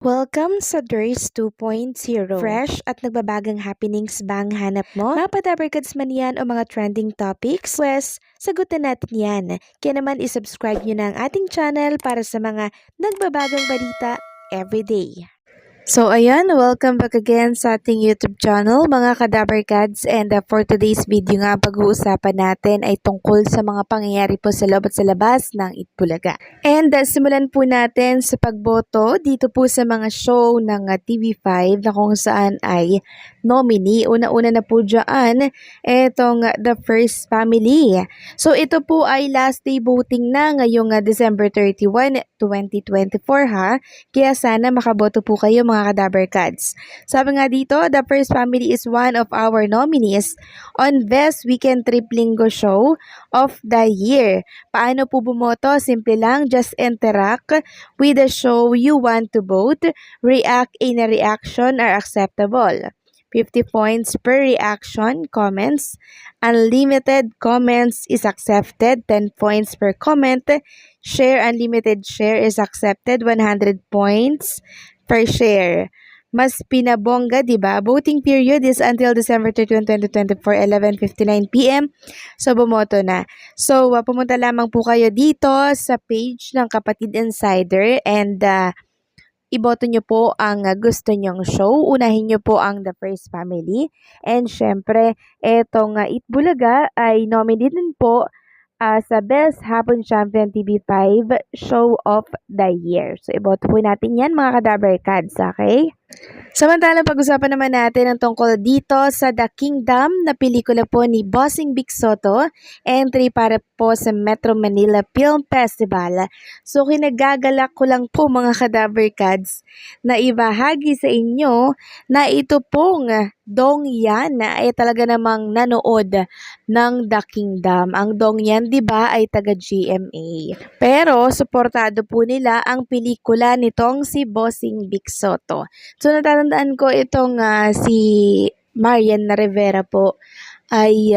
Welcome sa DRS 2.0. Fresh at nagbabagang happenings ba ang hanap mo? Mga padabarkads man yan o mga trending topics? Pwes, sagutin natin yan. Kaya naman isubscribe nyo na ang ating channel para sa mga nagbabagang balita everyday. So ayan, welcome back again sa ating YouTube channel mga kadabarkads, and for today's video nga pag-uusapan natin ay tungkol sa mga pangyayari po sa loob at sa labas ng Itbulaga. And simulan po natin sa pagboto dito po sa mga show ng TV5 na kung saan ay nominee. Una-una na po dyan etong The First Family. So ito po ay last day voting na ngayong December 31, 2024 ha. Kaya sana makaboto po kayo mga kadabarkads. Sabi nga dito, The First Family is one of our nominees on Best Weekend Trip Linggo Show of the Year. Paano po bumoto? Simple lang, just interact with the show you want to vote. React in a reaction are acceptable. 50 points per reaction, comments. Unlimited comments is accepted, 10 points per comment. Share, unlimited share is accepted, 100 points per share. Mas pinabongga, di ba? Voting period is until December 31, 2024, 11:59 p.m. So, bumoto na. So, pumunta lamang po kayo dito sa page ng Kapatid Insider and iboto nyo po ang gusto nyong show. Unahin nyo po ang The First Family. And syempre, etong Itbulaga ay nominated din po sa Best Hapon Champion TV5 Show of the Year. So, iboto po natin yan mga kadabarkads, okay? Samantalang pag-usapan naman natin ang tungkol dito sa The Kingdom na pelikula po ni Bossing Vic Sotto, entry para po sa Metro Manila Film Festival. So kinagagalak ko lang po mga kadabarkads na ibahagi sa inyo na ito pong Dong Yan na ay talaga namang nanood ng The Kingdom. Ang Dong Yan, di ba, ay taga GMA. Pero suportado po nila ang pelikula nitong si Bossing Vic Sotto. So natatandaan ko itong si Marian Rivera po ay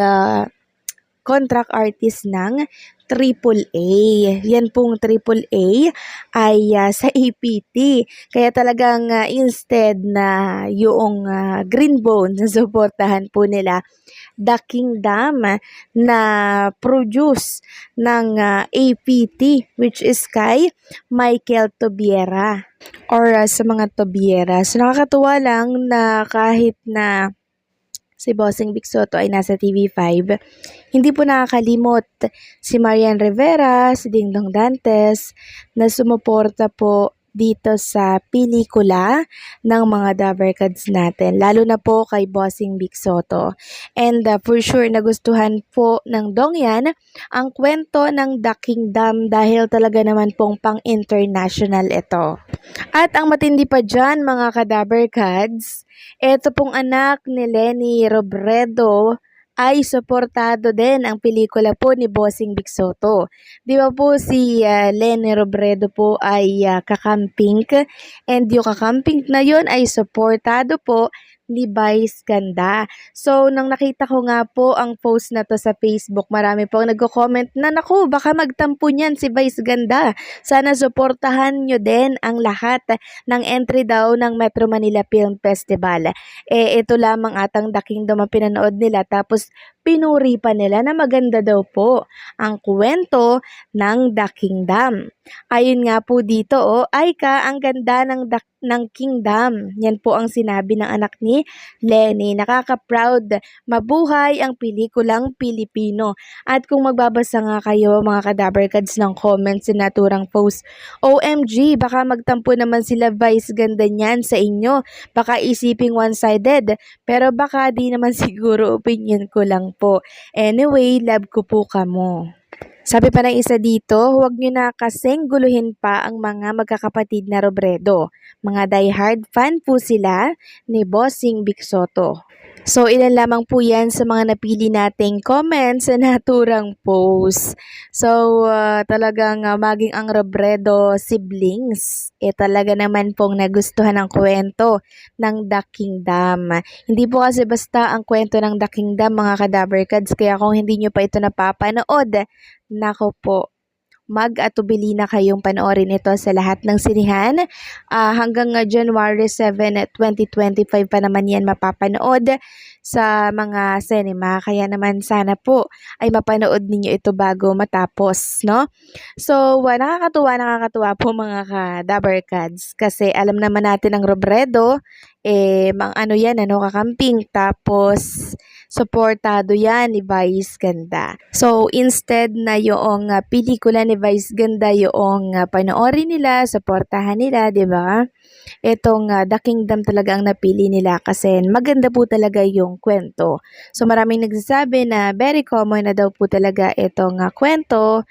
contract artist ng AAA. Yan pong AAA ay sa APT. Kaya talagang instead na yung Green Bones na suportahan po nila, The Kingdom na produce ng APT, which is kay Michael Tobiera or sa mga Tobiera. So nakakatuwa lang na kahit na si Bossing Vic Sotto ay nasa TV5, hindi po nakakalimot si Marian Rivera, si Dingdong Dantes na sumuporta po dito sa pelikula ng mga dabarkads natin, lalo na po kay Bossing Vic Sotto. And for sure nagustuhan po ng Dong Yan ang kwento ng The Kingdom dahil talaga naman pong pang-international ito. At ang matindi pa dyan mga kadabarkads, ito pong anak ni Leni Robredo ay suportado din ang pelikula po ni Bossing Vic Sotto. Di ba po si Leni Robredo po ay kakamping, and yung kakamping na yun ay suportado po ni Vice Ganda. So, nang nakita ko nga po ang post na to sa Facebook, marami po nagko-comment na, naku, baka magtampo niyan si Vice Ganda. Sana suportahan nyo din ang lahat ng entry daw ng Metro Manila Film Festival. Ito lamang atang The Kingdom ang pinanood nila, tapos pinuri pa nila na maganda daw po ang kwento ng The Kingdom. Ayun nga po dito, Aika, ang ganda ng Kingdom. Yan po ang sinabi ng anak ni Leni. Nakaka-proud, mabuhay ang pelikulang Pilipino. At kung magbabasa nga kayo mga kadabarkads ng comments sa naturang post, OMG, baka magtampo naman sila Vice Ganda niyan sa inyo. Baka isiping one-sided, pero baka di naman siguro, opinion ko lang po. Anyway, love ko po kamo. Sabi pa ng isa dito, huwag nyo na kasing guluhin pa ang mga magkakapatid na Robredo. Mga diehard fan po sila ni Bossing Vic Sotto. So, ilan lamang po yan sa mga napili nating comments sa naturang post. So, talagang maging ang Robredo siblings, talaga naman pong nagustuhan ang kwento ng The Kingdom. Hindi po kasi basta ang kwento ng The Kingdom mga kadabarkads, kaya kung hindi nyo pa ito napapanood, nako po, mag-atubili na kayong panoorin ito sa lahat ng sinihan. Hanggang January 7, 2025 pa naman yan mapapanood sa mga cinema. Kaya naman sana po ay mapanood ninyo ito bago matapos, no? So, nakakatuwa po mga ka-Dabarkads kasi alam naman natin ang Robredo, kakamping, tapos suportado yan ni Vice Ganda. So, instead na yung pelikula ni Vice Ganda yung panoorin nila, suportahan nila, di ba? Itong The Kingdom talaga ang napili nila kasi maganda po talaga yung kwento. So, maraming nagsasabi na very common na daw po talaga itong kwento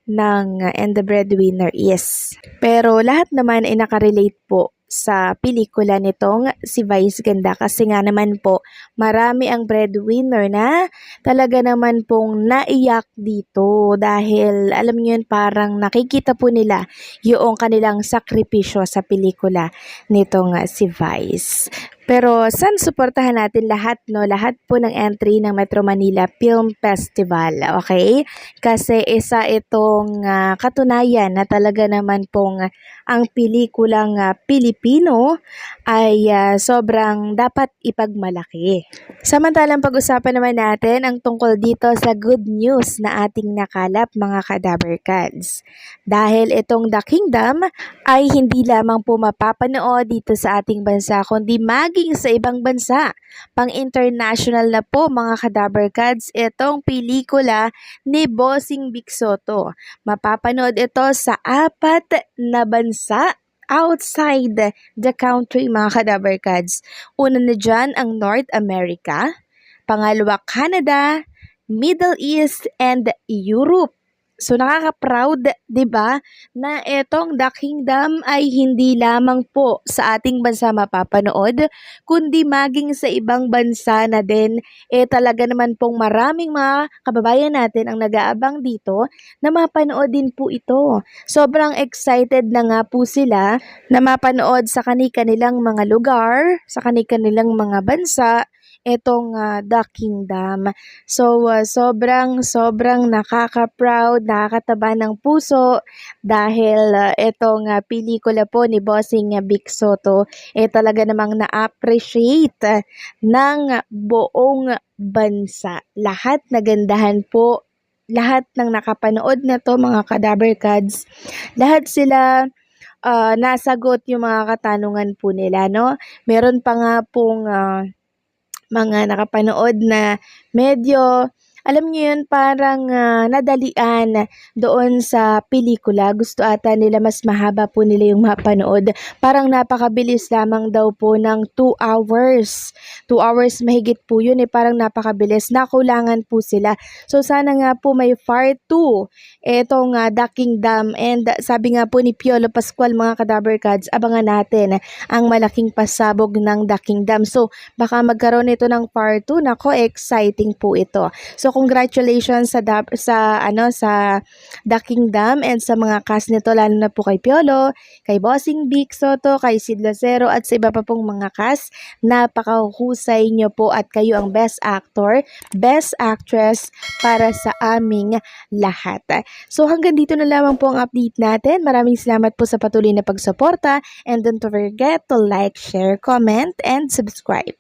ng And the Breadwinner Is. Pero lahat naman ay nakarelate po sa pelikula nitong si Vice Ganda kasi nga naman po marami ang breadwinner na talaga naman pong naiyak dito dahil alam niyo yun, parang nakikita po nila yung kanilang sakripisyo sa pelikula nitong si Vice. Pero san suportahan natin lahat, no? Lahat po ng entry ng Metro Manila Film Festival, okay? Kasi isa itong katunayan na talaga naman pong ang pelikulang Pilipino ay sobrang dapat ipagmalaki. Samantalang pag-usapan naman natin ang tungkol dito sa good news na ating nakalap mga ka-Dabarkads. Dahil itong The Kingdom ay hindi lamang po mapapanood dito sa ating bansa kundi maging sa ibang bansa. Pang-international na po mga ka-Dabarkads itong pelikula ni Bossing Vic Sotto. Mapapanood ito sa 4 na bansa outside the country mga ka-Dabarkads. Una na dyan ang North America, pangalawa Canada, Middle East, and Europe. So nakaka-proud, 'di ba, na etong The Kingdom ay hindi lamang po sa ating bansa mapapanood, kundi maging sa ibang bansa na din. Talaga naman pong maraming mga kababayan natin ang nag-aabang dito na mapanood din po ito. Sobrang excited na nga po sila na mapanood sa kanilang mga lugar, sa kanilang mga bansa etong The Kingdom. So, sobrang nakaka-proud, nakakataba ng puso dahil itong pelikula po ni Bossing Vic Sotto talaga namang na-appreciate ng buong bansa. Lahat nagandahan po, lahat ng nakapanood na to mga ka-Dabarkads, lahat sila nasagot yung mga katanungan po nila, no? Meron pa nga pong mga nakapanood na medyo, alam niyo yun, parang nadalian doon sa pelikula. Gusto ata nila mas mahaba po nila yung mapanood. Parang napakabilis lamang daw po ng 2 hours. 2 hours mahigit po yun parang napakabilis. Nakulangan po sila. So sana nga po may part 2 etong The Kingdom. And sabi nga po ni Piolo Pascual mga ka-Dabarkads, abangan natin ang malaking pasabog ng The Kingdom. So baka magkaroon ito ng part 2. Nako, exciting po ito. So congratulations sa The Kingdom and sa mga cast nito, lalo na po kay Piolo, kay Bossing Vic Sotto, kay Sid Lucero at sa iba pa pong mga cast. Napakahusay nyo po at kayo ang best actor, best actress para sa aming lahat. So hanggang dito na lamang po ang update natin. Maraming salamat po sa patuloy na pagsuporta and don't forget to like, share, comment, and subscribe.